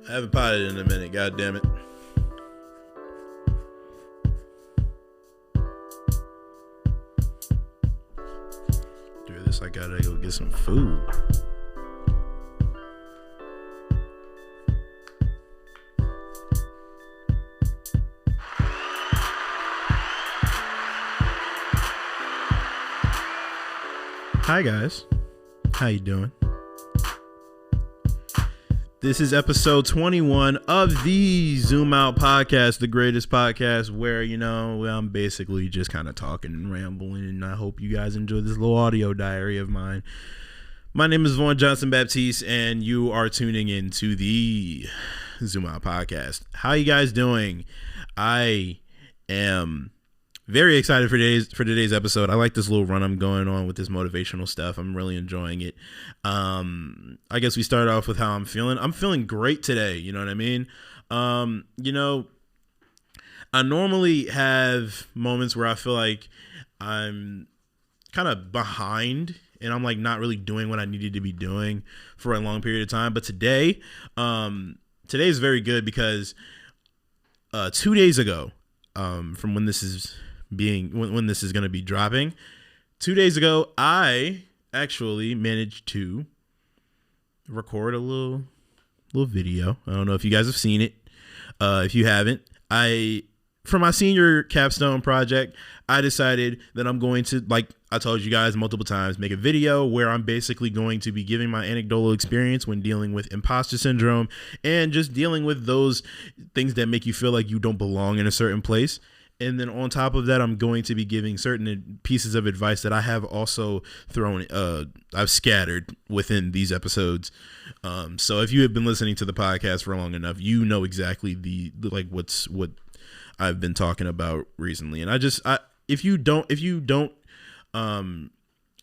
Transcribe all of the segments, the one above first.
I haven't potted in a minute, god damn it. Do this, I gotta go get some food. Hi guys, how you doing? This is episode 21 of the Zoom Out podcast, the greatest podcast where, I'm basically just kind of talking and rambling, and I hope you guys enjoy this little audio diary of mine. My name is Vaughn Johnson Baptiste, and you are tuning into the Zoom Out podcast. How you guys doing? I am very excited for today's episode. I like this little run I'm going on with this motivational stuff. I'm really enjoying it. I guess we start off with how I'm feeling. I'm feeling great today. You know what I mean? I normally have moments where I feel like I'm kind of behind and I'm like not really doing what I needed to be doing for a long period of time. But today is very good because 2 days ago, from when this is when this is going to be dropping, 2 days ago, I actually managed to record a little video. I don't know if you guys have seen it. If you haven't, for my senior capstone project, I decided that I'm going to, like I told you guys multiple times, make a video where I'm basically going to be giving my anecdotal experience when dealing with imposter syndrome and just dealing with those things that make you feel like you don't belong in a certain place. And then on top of that, I'm going to be giving certain pieces of advice that I have also I've scattered within these episodes. So if you have been listening to the podcast for long enough, you know exactly what I've been talking about recently. And if you don't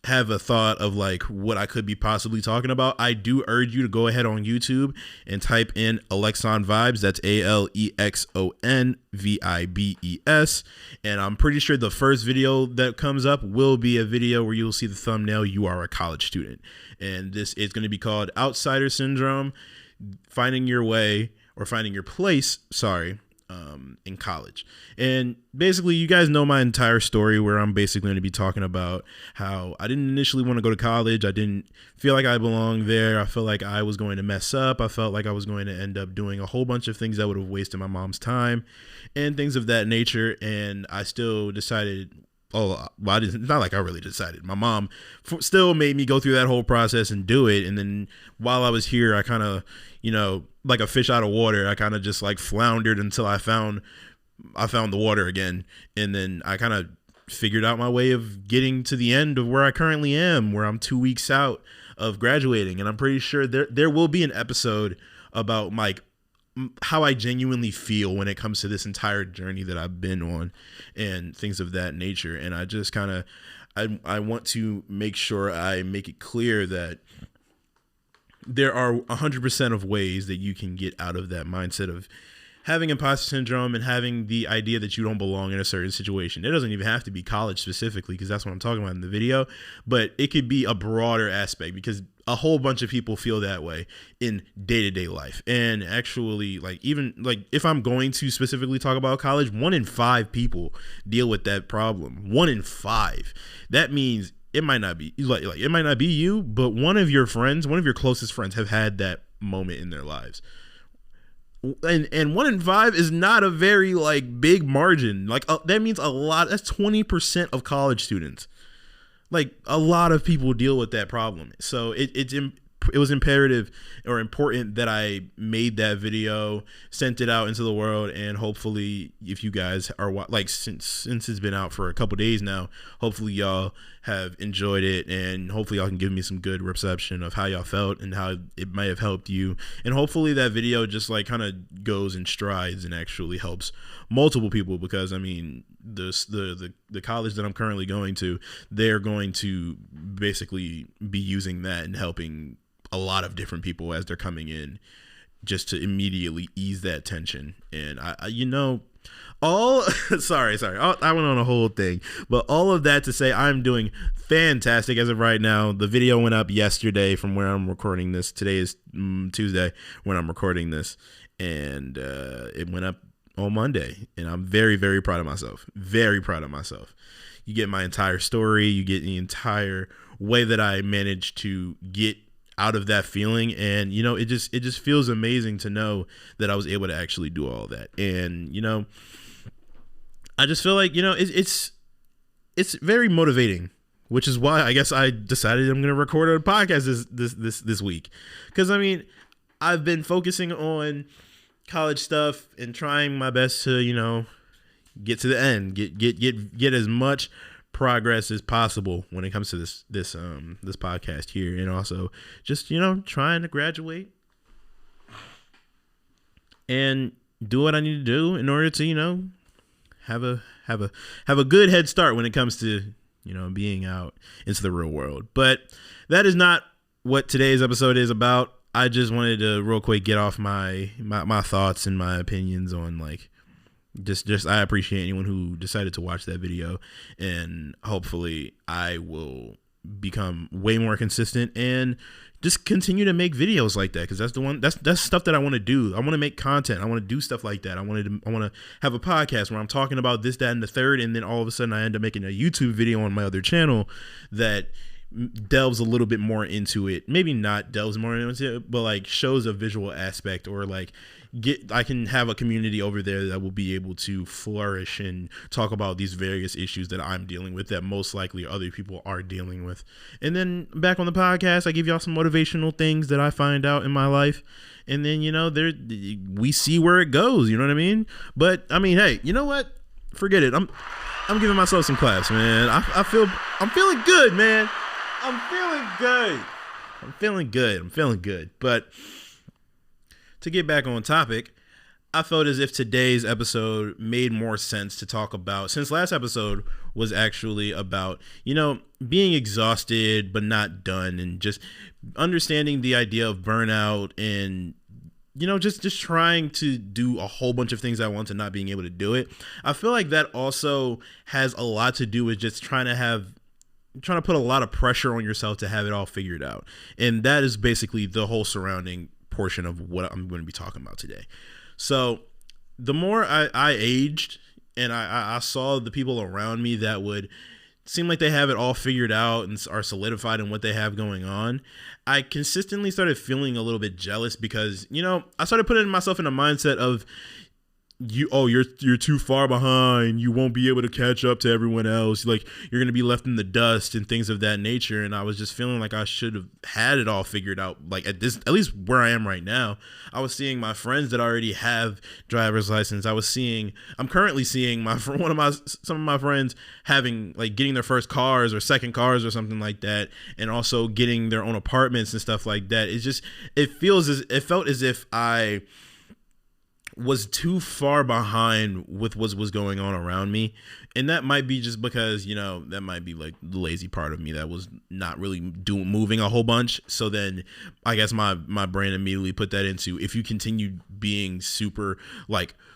have a thought of like what I could be possibly talking about, I do urge you to go ahead on YouTube and type in Alexon Vibes. That's ALEXON VIBES. And I'm pretty sure the first video that comes up will be a video where you'll see the thumbnail. You are a college student. And this is going to be called Outsider Syndrome, Finding Your Way or Finding Your Place, in college. And basically, you guys know my entire story where I'm basically going to be talking about how I didn't initially want to go to college. I didn't feel like I belonged there. I felt like I was going to mess up. I felt like I was going to end up doing a whole bunch of things that would have wasted my mom's time and things of that nature. And I still decided, it's not like I really decided. My mom still made me go through that whole process and do it. And then while I was here, I kind of, like a fish out of water, I kind of just like floundered until I found the water again. And then I kind of figured out my way of getting to the end of where I currently am, where I'm 2 weeks out of graduating. And I'm pretty sure there will be an episode about like how I genuinely feel when it comes to this entire journey that I've been on and things of that nature. And I just kind of, I want to make sure I make it clear that there are 100% of ways that you can get out of that mindset of having imposter syndrome and having the idea that you don't belong in a certain situation. It doesn't even have to be college specifically, because that's what I'm talking about in the video, but it could be a broader aspect because a whole bunch of people feel that way in day-to-day life. And actually, if I'm going to specifically talk about college, 1 in 5 people deal with that problem. 1 in 5. That means it might not be it might not be you, but one of your closest friends have had that moment in their lives. And 1 in 5 is not a very big margin. That means a lot. That's 20% of college students. A lot of people deal with that problem. So it was imperative or important that I made that video, sent it out into the world, and hopefully if you guys are since it's been out for a couple days now, hopefully y'all have enjoyed it, and hopefully y'all can give me some good reception of how y'all felt and how it might have helped you. And hopefully that video just kind of goes in strides and actually helps multiple people, because I mean the college that I'm currently going to, they're going to basically be using that and helping a lot of different people as they're coming in, just to immediately ease that tension. And I all sorry, I went on a whole thing, but all of that to say I'm doing fantastic as of right now. The video went up yesterday from where I'm recording this. Today is Tuesday when I'm recording this, and it went up on Monday, and I'm very, very proud of myself. Very proud of myself. You get my entire story, you get the entire way that I managed to get out of that feeling, and it just feels amazing to know that I was able to actually do all that. And I just feel like it's very motivating, which is why I guess I decided I'm going to record a podcast this week, because I've been focusing on college stuff and trying my best to get to the end, get as much progress as possible when it comes to this podcast here, and also just trying to graduate and do what I need to do in order to have a good head start when it comes to being out into the real world. But that is not what today's episode is about. I just wanted to real quick get off my thoughts and my opinions on just I appreciate anyone who decided to watch that video, and hopefully I will become way more consistent and just continue to make videos like that, because that's stuff that I want to do. I want to make content. I want to do stuff like that. I want to have a podcast where I'm talking about this, that, and the third, and then all of a sudden I end up making a YouTube video on my other channel that delves a little bit more into it. Maybe not delves more into it, but shows a visual aspect, or I can have a community over there that will be able to flourish and talk about these various issues that I'm dealing with that most likely other people are dealing with. And then back on the podcast, I give y'all some motivational things that I find out in my life. And then, we see where it goes, you know what I mean? But hey, you know what? Forget it. I'm giving myself some claps, man. I'm feeling good, man. I'm feeling good. But to get back on topic, I felt as if today's episode made more sense to talk about, since last episode was actually about, being exhausted but not done, and just understanding the idea of burnout, and just trying to do a whole bunch of things I want and not being able to do it. I feel like that also has a lot to do with just trying to put a lot of pressure on yourself to have it all figured out. And that is basically the whole surrounding portion of what I'm going to be talking about today. So the more I aged, and I saw the people around me that would seem like they have it all figured out and are solidified in what they have going on, I consistently started feeling a little bit jealous, because I started putting myself in a mindset of you're too far behind, you won't be able to catch up to everyone else, you're gonna be left in the dust and things of that nature. And I was just feeling like I should have had it all figured out, at least where I am right now. I was seeing my friends that already have driver's license. I'm currently seeing some of my friends having getting their first cars or second cars or something like that, and also getting their own apartments and stuff like that. It felt as if I was too far behind with what was going on around me. And that might be just because, that might be the lazy part of me that was not really moving a whole bunch. So then I guess my brain immediately put that into, if you continue being super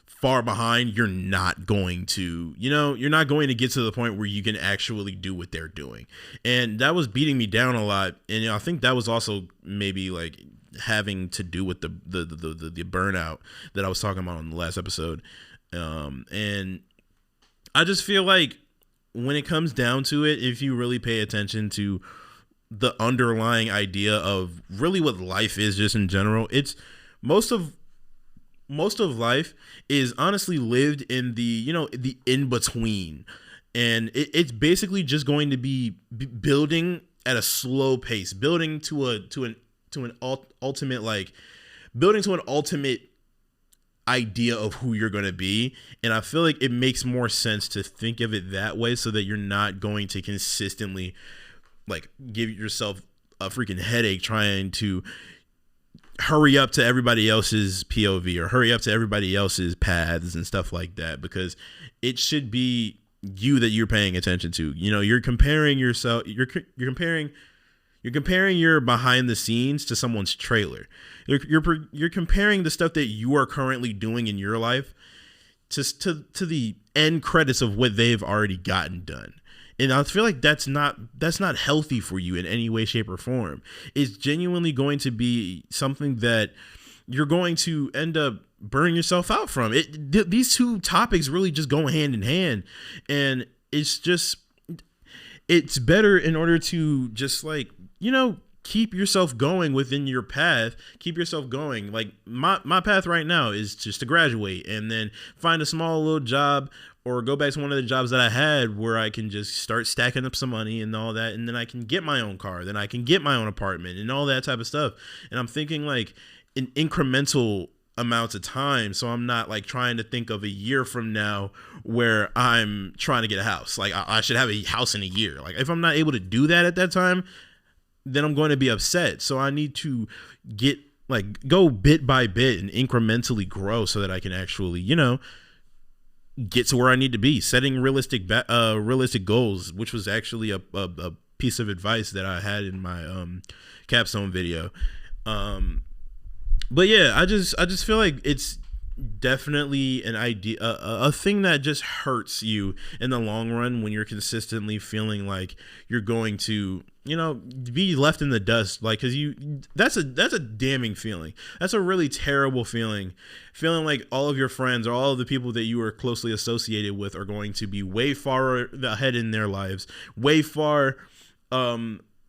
far behind, you're not going to get to the point where you can actually do what they're doing. And that was beating me down a lot. And I think that was also maybe having to do with the burnout that I was talking about on the last episode. And I just feel like when it comes down to it, if you really pay attention to the underlying idea of really what life is just in general, it's most of life is honestly lived in the in between. And it's basically just going to be building at a slow pace, building to an ultimate idea of who you're going to be. And I feel like it makes more sense to think of it that way, so that you're not going to consistently give yourself a freaking headache trying to hurry up to everybody else's POV or hurry up to everybody else's paths and stuff like that, because it should be you that you're paying attention to. You're comparing yourself, you're comparing your behind the scenes to someone's trailer. You're comparing the stuff that you are currently doing in your life to the end credits of what they've already gotten done. And I feel like that's not healthy for you in any way, shape, or form. It's genuinely going to be something that you're going to end up burning yourself out from. These two topics really just go hand in hand, and it's better in order to just like, keep yourself going within your path. Keep yourself going. Like my path right now is just to graduate and then find a small little job, or go back to one of the jobs that I had where I can just start stacking up some money and all that. And then I can get my own car. Then I can get my own apartment and all that type of stuff. And I'm thinking like in incremental amounts of time. So I'm not like trying to think of a year from now where I'm trying to get a house. Like I should have a house in a year. Like if I'm not able to do that at that time, then I'm going to be upset. So I need to go bit by bit and incrementally grow so that I can actually, get to where I need to be. Setting realistic goals, which was actually a piece of advice that I had in my capstone video. But yeah, I just feel like it's definitely an idea, a thing that just hurts you in the long run when you're consistently feeling like you're going to, be left in the dust. Like, cause that's a damning feeling. That's a really terrible feeling like all of your friends or all of the people that you are closely associated with are going to be way far ahead in their lives, way far,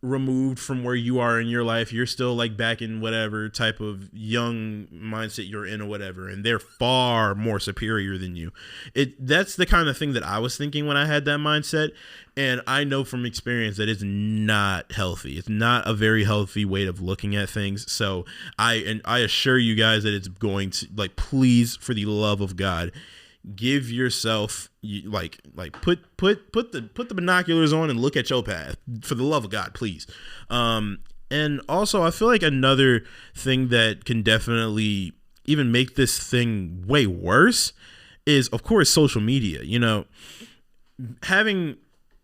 removed from where you are in your life. You're still like back in whatever type of young mindset you're in or whatever, and they're far more superior than you. That's the kind of thing that I was thinking when I had that mindset, and I know from experience that it's not healthy. It's not a very healthy way of looking at things. So I assure you guys that it's going to, like, please, for the love of God, give yourself put the binoculars on and look at your path, for the love of God, please. And also I feel like another thing that can definitely even make this thing way worse is, of course, social media.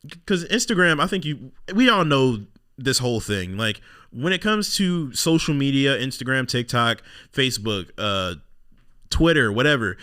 Because Instagram, I think we all know this whole thing. Like when it comes to social media, Instagram, TikTok, Facebook, Twitter, whatever,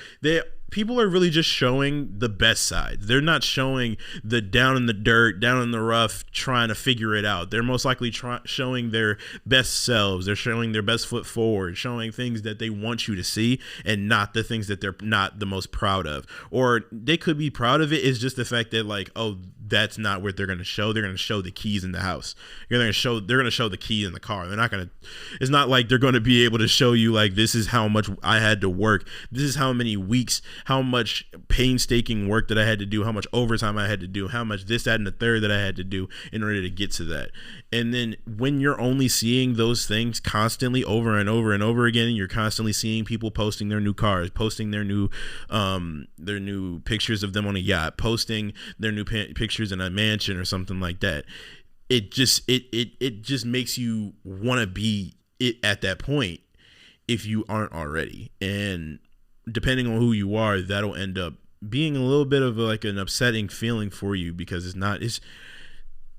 people are really just showing the best side. They're not showing the down in the dirt, down in the rough, trying to figure it out. They're most likely showing their best selves. They're showing their best foot forward, showing things that they want you to see and not the things that they're not the most proud of. Or they could be proud of it. It's just the fact that, like, oh, that's not what they're going to show. They're going to show the keys in the house. They're going to show the key in the car. It's not like they're going to be able to show you, like, this is how much I had to work. This is how many weeks, how much painstaking work that I had to do, how much overtime I had to do, how much this, that, and the third that I had to do in order to get to that. And then when you're only seeing those things constantly over and over and over again, and you're constantly seeing people posting their new cars, posting their new pictures of them on a yacht, posting their new pictures in a mansion or something like that, it just makes you want to be it at that point if you aren't already. And depending on who you are, that'll end up being a little bit of an upsetting feeling for you, because I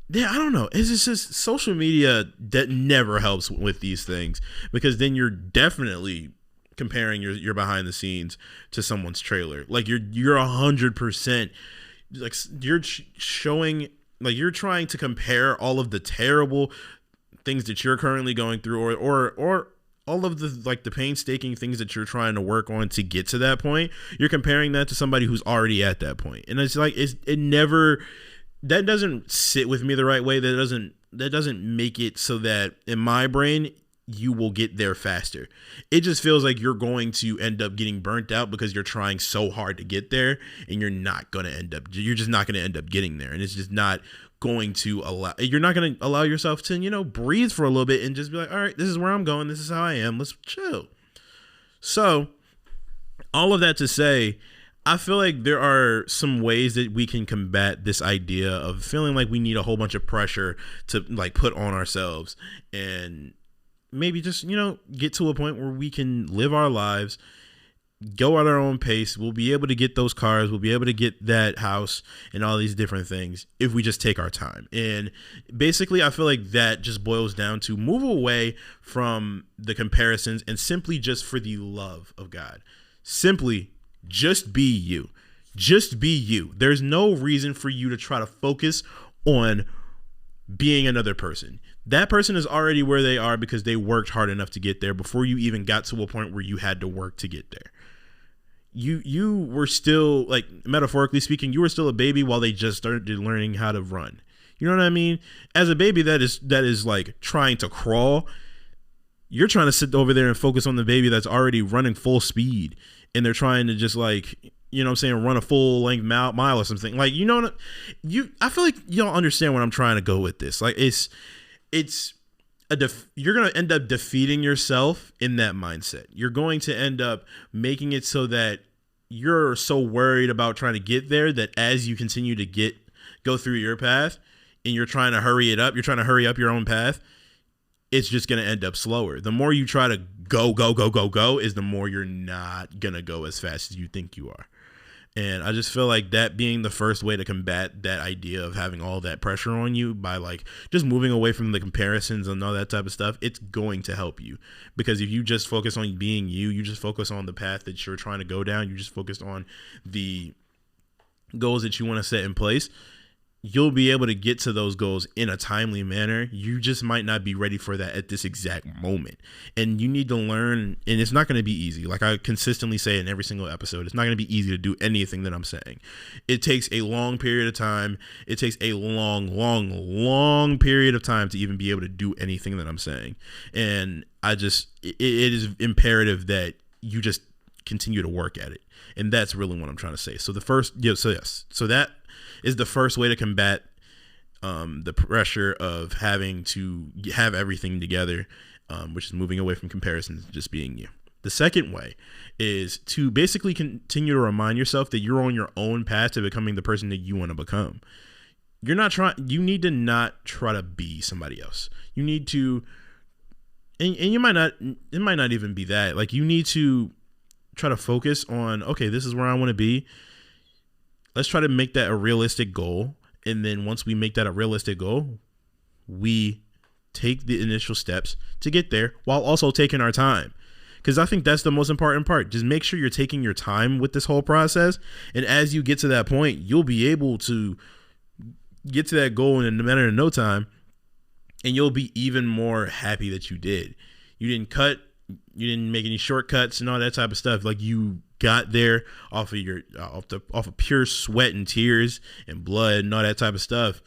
don't know. It's just social media that never helps with these things, because then you're definitely comparing your behind the scenes to someone's trailer. Like you're 100%, like you're showing, like you're trying to compare all of the terrible things that you're currently going through, or all of the painstaking things that you're trying to work on to get to that point. You're comparing that to somebody who's already at that point. And it's like, that doesn't sit with me the right way. That doesn't make it so that in my brain, you will get there faster. It just feels like you're going to end up getting burnt out because you're trying so hard to get there, and you're just not going to end up getting there. And it's just not going to you're not going to allow yourself to, breathe for a little bit and just be like, all right, this is where I'm going. This is how I am. Let's chill. So all of that to say, I feel like there are some ways that we can combat this idea of feeling like we need a whole bunch of pressure to put on ourselves, and maybe just, get to a point where we can live our lives, go at our own pace. We'll be able to get those cars. We'll be able to get that house and all these different things if we just take our time. And basically, I feel like that just boils down to move away from the comparisons and simply, just for the love of God, simply Just be you. Just be you. There's no reason for you to try to focus on being another person. That person is already where they are because they worked hard enough to get there before you even got to a point where you had to work to get there. You were still, like, metaphorically speaking, you were still a baby while they just started learning how to run. You know what I mean? As a baby that is like trying to crawl, you're trying to sit over there and focus on the baby that's already running full speed, and they're trying to just, like, you know what I'm saying, run a full length mile or something. Like, you know, I feel like y'all understand what I'm trying to go with this. Like, you're going to end up defeating yourself in that mindset. You're going to end up making it so that you're so worried about trying to get there that as you continue to go through your path and you're trying to hurry it up, you're trying to hurry up your own path, it's just going to end up slower. The more you try to go is the more you're not going to go as fast as you think you are. And I just feel like that being the first way to combat that idea of having all that pressure on you by, like, just moving away from the comparisons and all that type of stuff, it's going to help you. Because if you just focus on being you just focus on the path that you're trying to go down, you just focus on the goals that you want to set in place, you'll be able to get to those goals in a timely manner. You just might not be ready for that at this exact moment. And you need to learn, and it's not going to be easy. Like I consistently say in every single episode, it's not going to be easy to do anything that I'm saying. It takes a long period of time. It takes a long period of time to even be able to do anything that I'm saying. And it is imperative that you just continue to work at it. And that's really what I'm trying to say. So so that is the first way to combat the pressure of having to have everything together, which is moving away from comparisons and just being you. The second way is to basically continue to remind yourself that you're on your own path to becoming the person that you want to become. You need to not try to be somebody else. You need to, and it might not even be that. Like, you need to try to focus on, okay, this is where I want to be. Let's try to make that a realistic goal. And then once we make that a realistic goal, we take the initial steps to get there while also taking our time. Because I think that's the most important part. Just make sure you're taking your time with this whole process. And as you get to that point, you'll be able to get to that goal in a matter of no time. And you'll be even more happy that you did. You didn't make any shortcuts and all that type of stuff. Like, you got there off of pure sweat and tears and blood and all that type of stuff,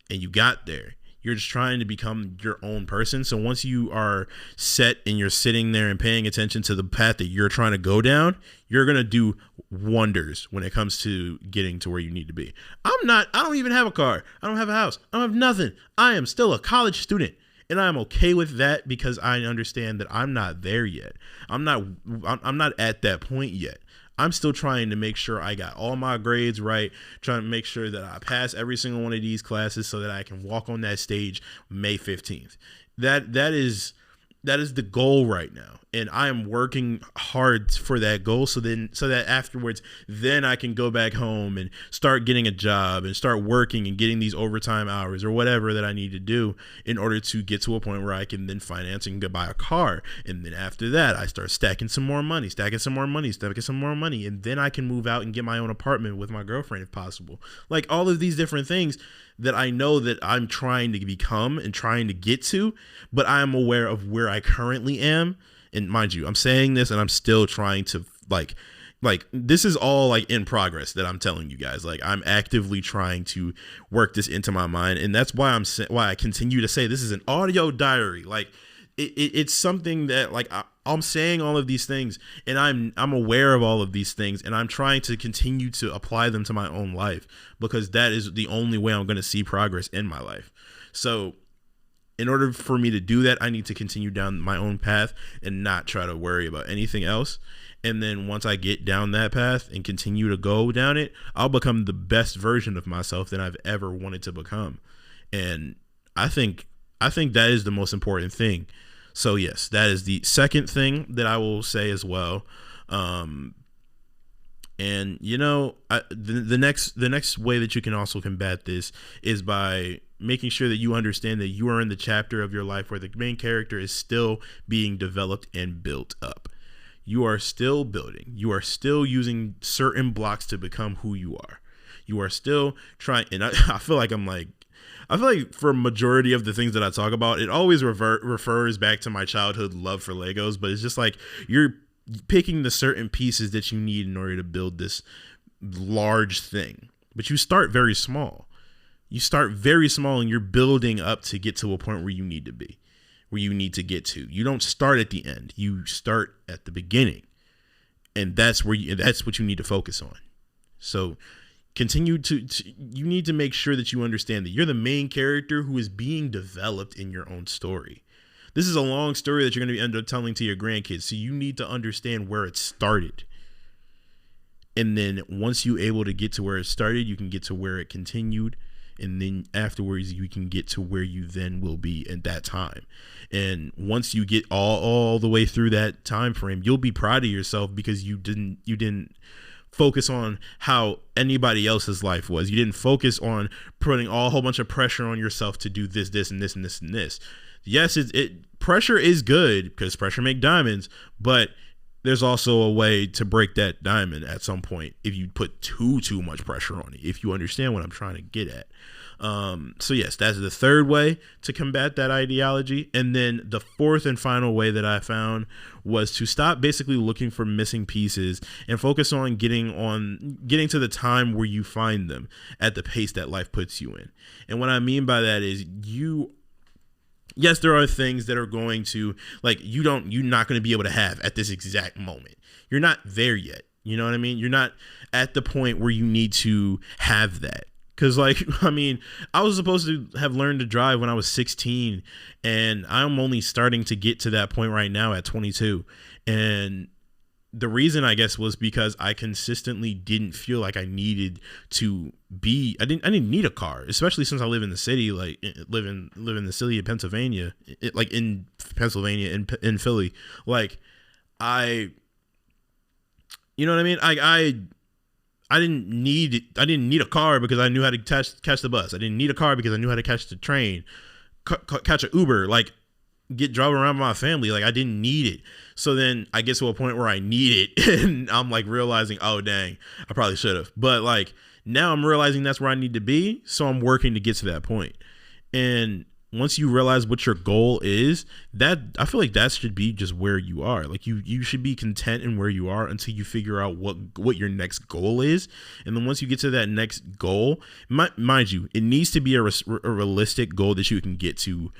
and you got there. You're just trying to become your own person. So once you are set and you're sitting there and paying attention to the path that you're trying to go down, you're going to do wonders when it comes to getting to where you need to be. I don't even have a car. I don't have a house. I don't have nothing. I am still a college student. And I'm okay with that because I understand that I'm not there yet. I'm not at that point yet. I'm still trying to make sure I got all my grades right, trying to make sure that I pass every single one of these classes so that I can walk on that stage May 15th. That is the goal right now. And I am working hard for that goal so that afterwards, then I can go back home and start getting a job and start working and getting these overtime hours or whatever that I need to do in order to get to a point where I can then finance and buy a car. And then after that, I start stacking some more money. And then I can move out and get my own apartment with my girlfriend if possible. Like, all of these different things that I know that I'm trying to become and trying to get to, but I am aware of where I currently am. And mind you, I'm saying this and I'm still trying to like this is all like in progress that I'm telling you guys. Like, I'm actively trying to work this into my mind. And that's why why I continue to say this is an audio diary. Like, it's something that, like, I'm saying all of these things and I'm aware of all of these things, and I'm trying to continue to apply them to my own life because that is the only way I'm going to see progress in my life. So in order for me to do that, I need to continue down my own path and not try to worry about anything else. And then once I get down that path and continue to go down it, I'll become the best version of myself that I've ever wanted to become. And I think that is the most important thing. So yes, that is the second thing that I will say as well. And you know, the next way that you can also combat this is by making sure that you understand that you are in the chapter of your life where the main character is still being developed and built up. You are still building. You are still using certain blocks to become who you are. You are still trying. And I feel like I feel like for a majority of the things that I talk about, it always refers back to my childhood love for Legos. But it's just like you're picking the certain pieces that you need in order to build this large thing. But you start very small. You start very small and you're building up to get to a point where you need to be, where you need to get to. You don't start at the end. You start at the beginning. And that's what you need to focus on. So continue you need to make sure that you understand that you're the main character who is being developed in your own story. This is a long story that you're going to end up telling to your grandkids. So you need to understand where it started. And then once you're able to get to where it started, you can get to where it continued. And then afterwards, you can get to where you then will be at that time. And once you get all the way through that time frame, you'll be proud of yourself because you didn't focus on how anybody else's life was. You didn't focus on putting a whole bunch of pressure on yourself to do this, and this, and this, and this. Yes, pressure is good because pressure makes diamonds, but there's also a way to break that diamond at some point if you put too much pressure on it, if you understand what I'm trying to get at. So yes, that's the third way to combat that ideology. And then the fourth and final way that I found was to stop basically looking for missing pieces and focus on getting to the time where you find them at the pace that life puts you in. And what I mean by that is yes, there are things that are going to, like, you're not going to be able to have at this exact moment. You're not there yet. You know what I mean? You're not at the point where you need to have that. Because, like, I mean, I was supposed to have learned to drive when I was 16, and I'm only starting to get to that point right now at 22. And the reason, I guess, was because I consistently didn't feel like I needed to be. I didn't need a car, especially since I live in the city, like live in the city of Pennsylvania, like in Pennsylvania, in Philly. Like, you know what I mean? I didn't need a car because I knew how to catch the bus. I didn't need a car because I knew how to catch the train, catch an Uber, like drive around with my family. Like, I didn't need it. So then I get to a point where I need it and I'm like realizing, oh dang, I probably should have. But like now I'm realizing that's where I need to be. So I'm working to get to that point. And once you realize what your goal is, that I feel like that should be just where you are. Like you should be content in where you are until you figure out what your next goal is. And then once you get to that next goal, mind you, it needs to be a realistic goal that you can get to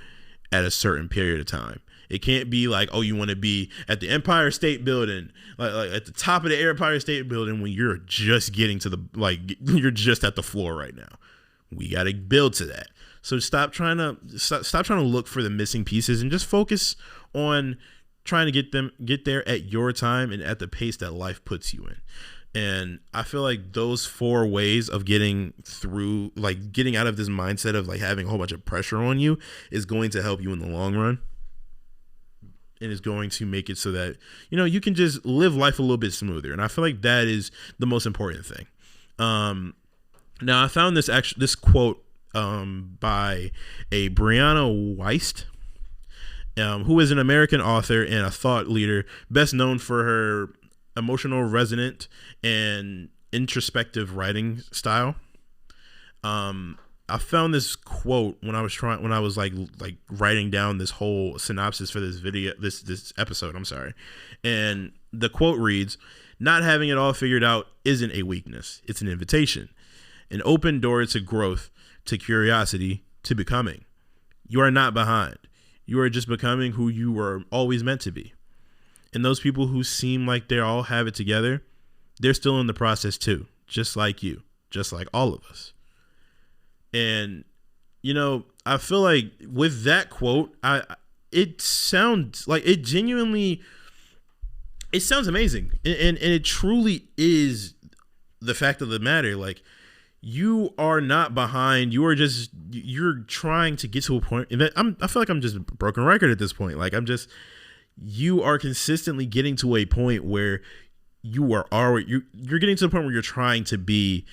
at a certain period of time. It can't be like, oh, you want to be at the Empire State Building, like at the top of the Empire State Building when you're just getting to you're just at the floor right now. We got to build to that. So stop trying to look for the missing pieces and just focus on trying to get there at your time and at the pace that life puts you in. And I feel like those 4 ways of getting through, like getting out of this mindset of like having a whole bunch of pressure on you, is going to help you in the long run. And is going to make it so that, you know, you can just live life a little bit smoother. And I feel like that is the most important thing. Now I found this quote by a Brianna Wiest, who is an American author and a thought leader, best known for her emotional, resonant, and introspective writing style. I found this quote when I was like writing down this whole synopsis for this video, this episode. I'm sorry, and the quote reads, "Not having it all figured out isn't a weakness; it's an invitation, an open door to growth, to curiosity, to becoming. You are not behind. You are just becoming who you were always meant to be. And those people who seem like they all have it together, they're still in the process too, just like you, just like all of us." And, you know, I feel like with that quote, it sounds amazing. And it truly is the fact of the matter. Like, you are not behind. You're trying to get to a point. And I feel like I'm just a broken record at this point. Like, you are consistently getting to a point where you're getting to the point where you're trying to be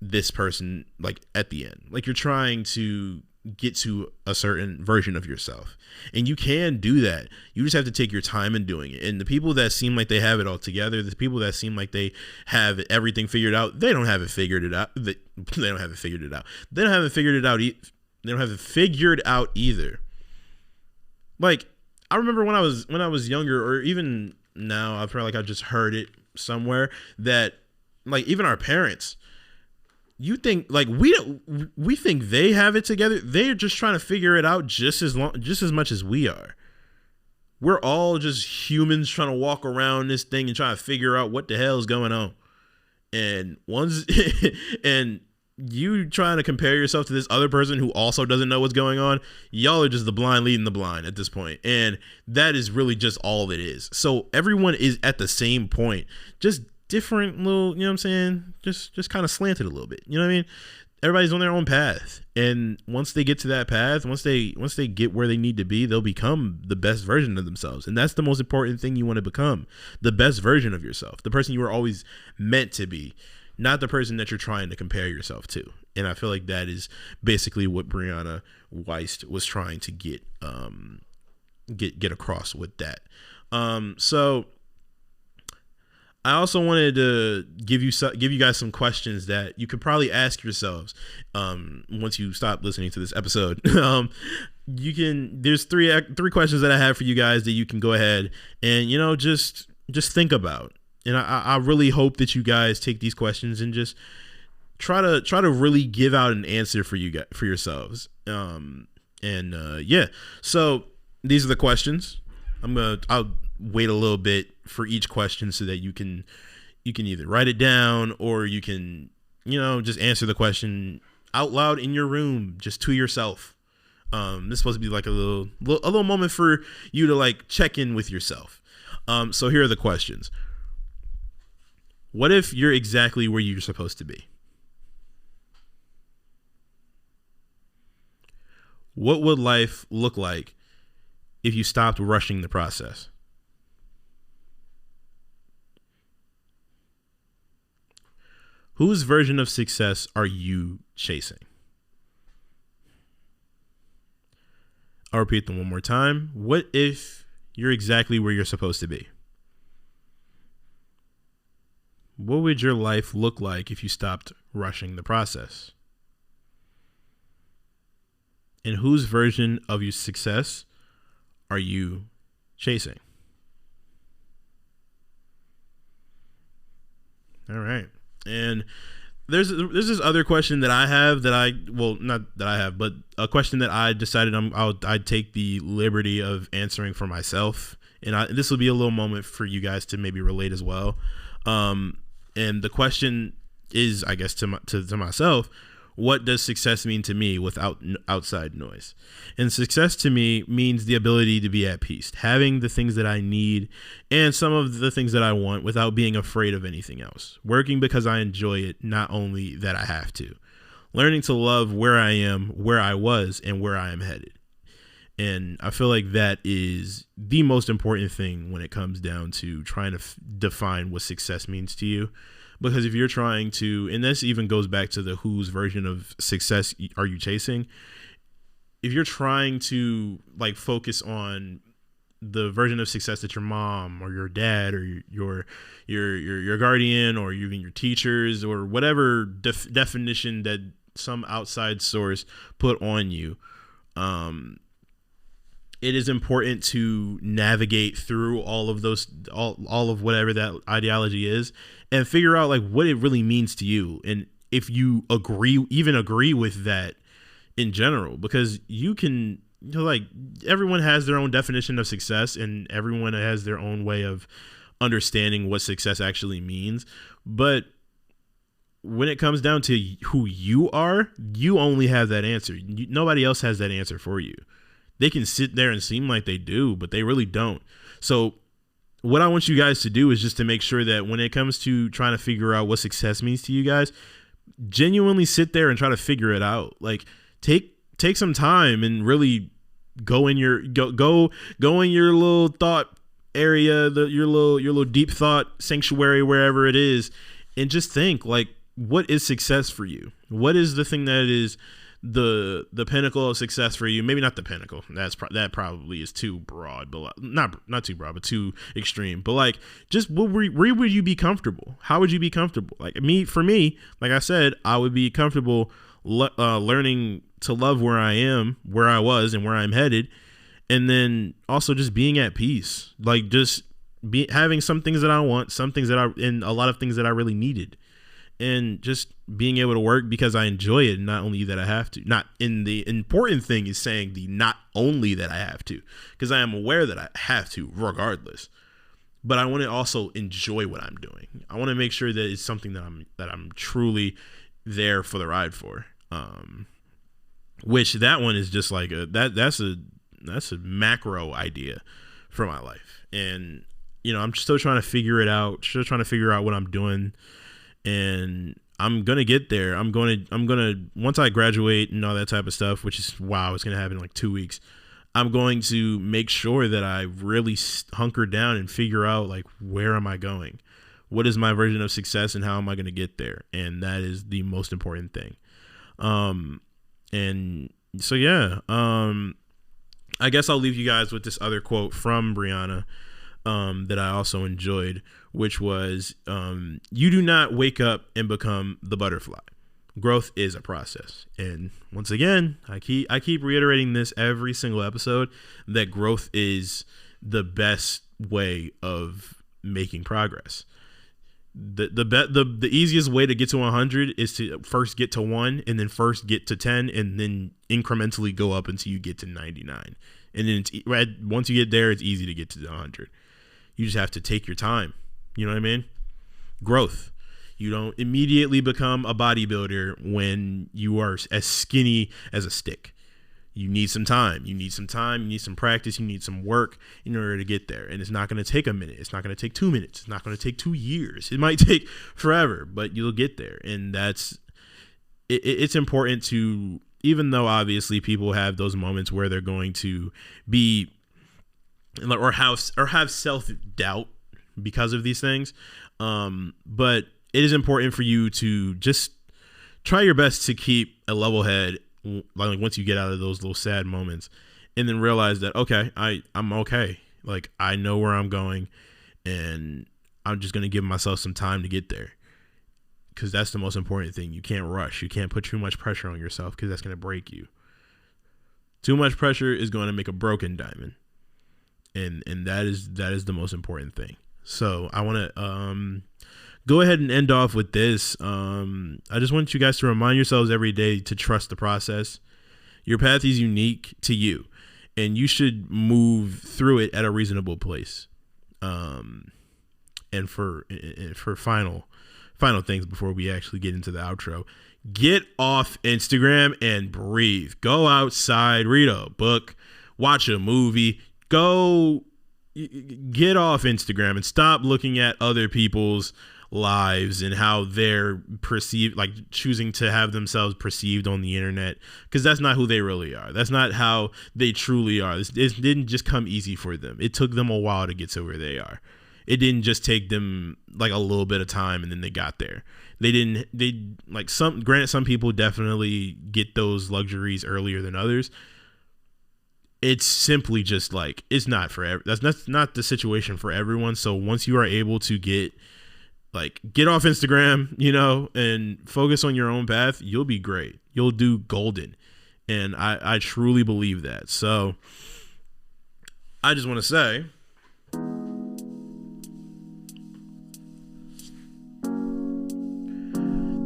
this person, like at the end, like you're trying to get to a certain version of yourself. And you can do that. You just have to take your time in doing it. And the people that seem like they have it all together, the people that seem like they have everything figured out, they don't have it figured it out. They don't have it figured it out. They don't have it figured it out. They don't have it figured out either. Like, I remember when I was younger, or even now, I feel like I just heard it somewhere, that like even our parents, you think like we think they have it together. They're just trying to figure it out just as much as we are. We're all just humans trying to walk around this thing and trying to figure out what the hell is going on. And and you trying to compare yourself to this other person who also doesn't know what's going on. Y'all are just the blind leading the blind at this point. And that is really just all it is. So everyone is at the same point, just different little, you know what I'm saying? Just kind of slanted a little bit. You know what I mean? Everybody's on their own path. And once they get to that path, once they get where they need to be, they'll become the best version of themselves. And that's the most important thing you want to become, the best version of yourself, the person you were always meant to be, not the person that you're trying to compare yourself to. And I feel like that is basically what Brianna Weist was trying to get across with that. So I also wanted to give you guys some questions that you could probably ask yourselves once you stop listening to this episode. There's three questions that I have for you guys that you can go ahead and just think about. And I really hope that you guys take these questions and just try to really give out an answer for yourselves. Yeah. So these are the questions. I'll wait a little bit for each question so that you can either write it down or you can, just answer the question out loud in your room, just to yourself. This is supposed to be like a little moment for you to like check in with yourself. So here are the questions. What if you're exactly where you're supposed to be? What would life look like if you stopped rushing the process? Whose version of success are you chasing? I'll repeat them one more time. What if you're exactly where you're supposed to be? What would your life look like if you stopped rushing the process? And whose version of your success are you chasing? All right. And there's this other question that I have but a question that I decided I'd take the liberty of answering for myself. And this will be a little moment for you guys to maybe relate as well. And the question is, I guess, to myself, what does success mean to me without outside noise? And success to me means the ability to be at peace, having the things that I need and some of the things that I want without being afraid of anything else. Working because I enjoy it, not only that I have to. Learning to love where I am, where I was, and where I am headed. And I feel like that is the most important thing when it comes down to trying to define what success means to you. Because if you're trying to, and this even goes back to the whose version of success are you chasing? If you're trying to like focus on the version of success that your mom or your dad or your guardian or even your teachers or whatever definition that some outside source put on you, it is important to navigate through all of those, all of whatever that ideology is, and figure out like what it really means to you. And if you agree with that in general, because you can, like, everyone has their own definition of success and everyone has their own way of understanding what success actually means. But when it comes down to who you are, you only have that answer. Nobody else has that answer for you. They can sit there and seem like they do, but they really don't. So what I want you guys to do is just to make sure that when it comes to trying to figure out what success means to you guys, genuinely sit there and try to figure it out. Like take some time and really go in your little thought area, your little deep thought sanctuary, wherever it is, and just think like, what is success for you? What is the thing that is the pinnacle of success for you. Maybe not the pinnacle. That probably is too broad, but not too broad, but too extreme. But like, just where would you be comfortable? How would you be comfortable? Like for me, like I said, I would be comfortable learning to love where I am, where I was, and where I'm headed, and then also just being at peace. Like just having some things that I want, and a lot of things that I really needed. And just being able to work because I enjoy it, and not only that I have to. Not in the important thing is saying the not only that I have to, because I am aware that I have to regardless. But I want to also enjoy what I'm doing. I want to make sure that it's something that I'm truly there for the ride for. Which that one is just like that's a macro idea for my life, and I'm still trying to figure it out. Still trying to figure out what I'm doing. And I'm going to get there. I'm going to, once I graduate and all that type of stuff, which is, it's going to happen in like 2 weeks. I'm going to make sure that I really hunker down and figure out like, where am I going? What is my version of success and how am I going to get there? And that is the most important thing. And so, yeah, I guess I'll leave you guys with this other quote from Brianna, that I also enjoyed, which was, you do not wake up and become the butterfly. Growth is a process. And once again, I keep reiterating this every single episode, that growth is the best way of making progress. The easiest way to get to 100 is to first get to 1, and then first get to 10, and then incrementally go up until you get to 99. And then once you get there, it's easy to get to 100. You just have to take your time. You know what I mean? Growth. You don't immediately become a bodybuilder when you are as skinny as a stick. You need some time. You need some practice. You need some work in order to get there. And it's not going to take a minute. It's not going to take 2 minutes. It's not going to take 2 years. It might take forever, but you'll get there. And it's important to, even though obviously people have those moments where they're going to be or have self-doubt because of these things. But it is important for you to just try your best to keep a level head, like once you get out of those little sad moments, and then realize that, okay, I'm okay. Like, I know where I'm going, and I'm just going to give myself some time to get there. Because that's the most important thing. You can't rush. You can't put too much pressure on yourself, because that's going to break you. Too much pressure is going to make a broken diamond. And that is the most important thing. So I want to go ahead and end off with this. I just want you guys to remind yourselves every day to trust the process. Your path is unique to you, and you should move through it at a reasonable pace. And for final things before we actually get into the outro, get off Instagram and breathe. Go outside, read a book, watch a movie. Go get off Instagram and stop looking at other people's lives and how they're perceived, like choosing to have themselves perceived on the internet, because that's not who they really are. That's not how they truly are. It didn't just come easy for them. It took them a while to get to where they are. It didn't just take them like a little bit of time and then they got there. Some people definitely get those luxuries earlier than others. It's simply just like, it's not for that's not the situation for everyone. So once you are able to get off Instagram, and focus on your own path, you'll be great. You'll do golden. And I truly believe that. So I just want to say,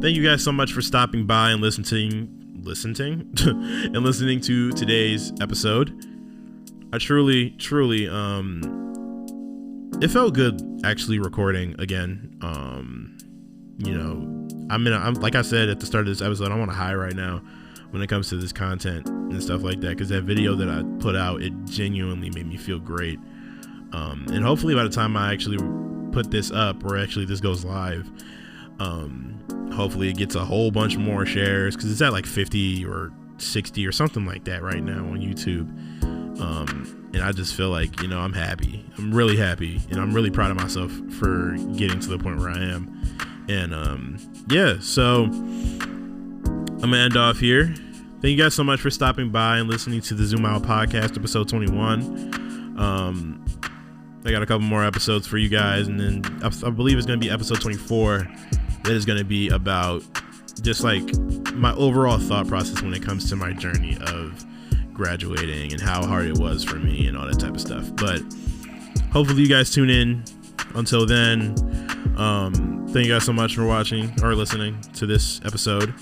thank you guys so much for stopping by and listening and listening to today's episode. I truly, it felt good actually recording again. I'm like I said at the start of this episode, I'm on a high right now when it comes to this content and stuff like that, because that video that I put out, it genuinely made me feel great. And hopefully by the time I actually put this up, or actually this goes live, hopefully it gets a whole bunch more shares, because it's at like 50 or 60 or something like that right now on YouTube. And I just feel like, I'm happy. I'm really happy, and I'm really proud of myself for getting to the point where I am. And so I'm gonna end off here. thank you guys so much for stopping by and listening to the Zoom Out Podcast, episode 21. I got a couple more episodes for you guys, and then I believe it's going to be episode 24 that is going to be about just like my overall thought process when it comes to my journey of graduating and how hard it was for me and all that type of stuff. But hopefully you guys tune in. Until then, thank you guys so much for watching or listening to this episode.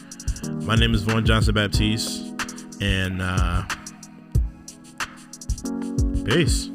My name is Vaughn Johnson Baptiste, and peace.